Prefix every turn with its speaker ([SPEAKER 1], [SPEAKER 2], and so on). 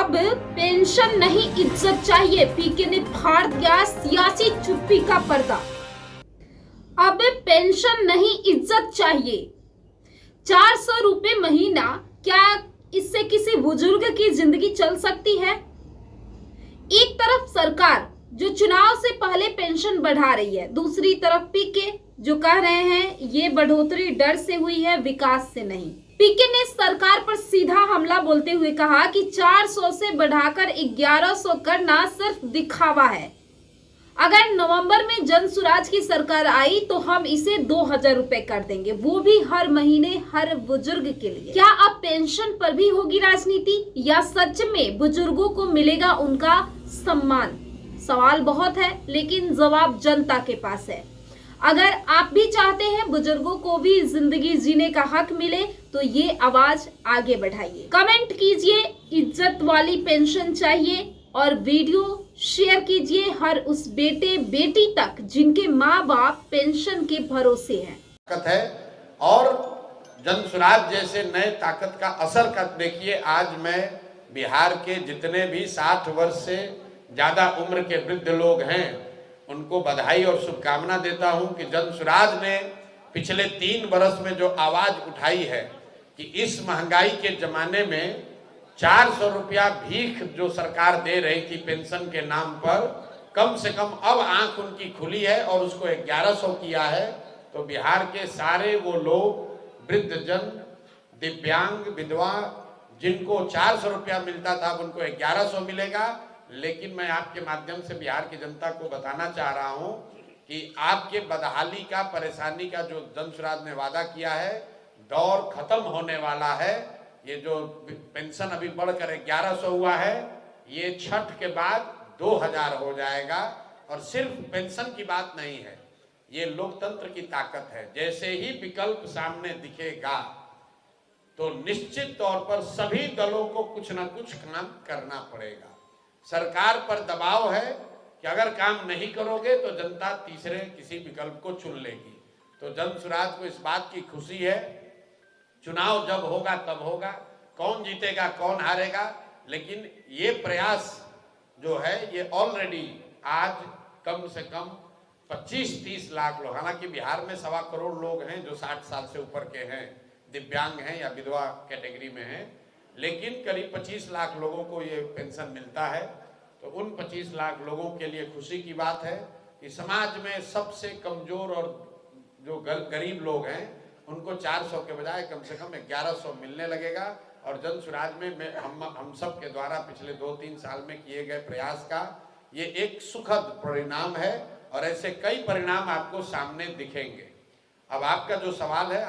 [SPEAKER 1] अब पेंशन नहीं इज्जत चाहिए, पीके ने फाड़ दिया सियासी चुप्पी का पर्दा। अब पेंशन नहीं इज्जत चाहिए। 400 रुपए महीना, क्या इससे किसी बुजुर्ग की जिंदगी चल सकती है? एक तरफ सरकार जो चुनाव से पहले पेंशन बढ़ा रही है, दूसरी तरफ पीके जो कह रहे हैं ये बढ़ोतरी डर से हुई है, विकास से नहीं। पीके ने सरकार पर सीधा हमला बोलते हुए कहा कि 400 से बढ़ाकर 1100 करना सिर्फ दिखावा है। अगर नवंबर में जन सुराज की सरकार आई तो हम इसे 2000 रुपए कर देंगे, वो भी हर महीने हर बुजुर्ग के लिए। क्या अब पेंशन पर भी होगी राजनीति, या सच में बुजुर्गों को मिलेगा उनका सम्मान? सवाल बहुत है, लेकिन जवाब जनता के पास है। अगर आप भी चाहते हैं बुजुर्गों को भी जिंदगी जीने का हक मिले तो ये आवाज आगे बढ़ाइए। कमेंट कीजिए इज्जत वाली पेंशन चाहिए और वीडियो शेयर कीजिए हर उस बेटे बेटी तक जिनके माँ बाप पेंशन के भरोसे हैं।
[SPEAKER 2] ताकत है और जन सुराज जैसे नए ताकत का असर कर देखिए। आज मैं बिहार के जितने भी 60 वर्ष से ज्यादा उम्र के वृद्ध लोग हैं उनको बधाई और शुभकामना देता हूं कि जन सुराज ने पिछले 3 वर्ष में जो आवाज उठाई है कि इस महंगाई के जमाने में 400 रुपया भीख जो सरकार दे रही थी पेंशन के नाम पर, कम से कम अब आंख उनकी खुली है और उसको 1100 किया है। तो बिहार के सारे वो लोग वृद्धजन, दिव्यांग, विधवा जिनको 400 रुपया मिलता था उनको 1100 मिलेगा। लेकिन मैं आपके माध्यम से बिहार की जनता को बताना चाह रहा हूं कि आपके बदहाली का, परेशानी का जो जन सुराज ने वादा किया है, दौर खत्म होने वाला है। ये जो पेंशन अभी बढ़कर 1100 हुआ है, ये छठ के बाद 2000 हो जाएगा। और सिर्फ पेंशन की बात नहीं है, ये लोकतंत्र की ताकत है। जैसे ही विकल्प सामने दिखेगा तो निश्चित तौर पर सभी दलों को कुछ ना कुछ काम करना पड़ेगा। सरकार पर दबाव है कि अगर काम नहीं करोगे तो जनता तीसरे किसी विकल्प को चुन लेगी। तो जन सुराज को इस बात की खुशी है, चुनाव जब होगा तब होगा, कौन जीतेगा कौन हारेगा, लेकिन ये प्रयास जो है ये ऑलरेडी आज कम से कम 25-30 लाख लोग, हालांकि बिहार में 1.25 करोड़ लोग हैं जो 60 साल से ऊपर के हैं, दिव्यांग हैं या विधवा कैटेगरी में हैं, लेकिन करीब 25 लाख लोगों को ये पेंशन मिलता है। तो उन 25 लाख लोगों के लिए खुशी की बात है कि समाज में सबसे कमजोर और जो गरीब लोग हैं उनको 400 के बजाय कम से कम 1100 मिलने लगेगा। और जन सुराज में हम सब के द्वारा पिछले 2-3 साल में किए गए प्रयास का ये एक सुखद परिणाम है और ऐसे कई परिणाम आपको सामने दिखेंगे। अब आपका जो सवाल है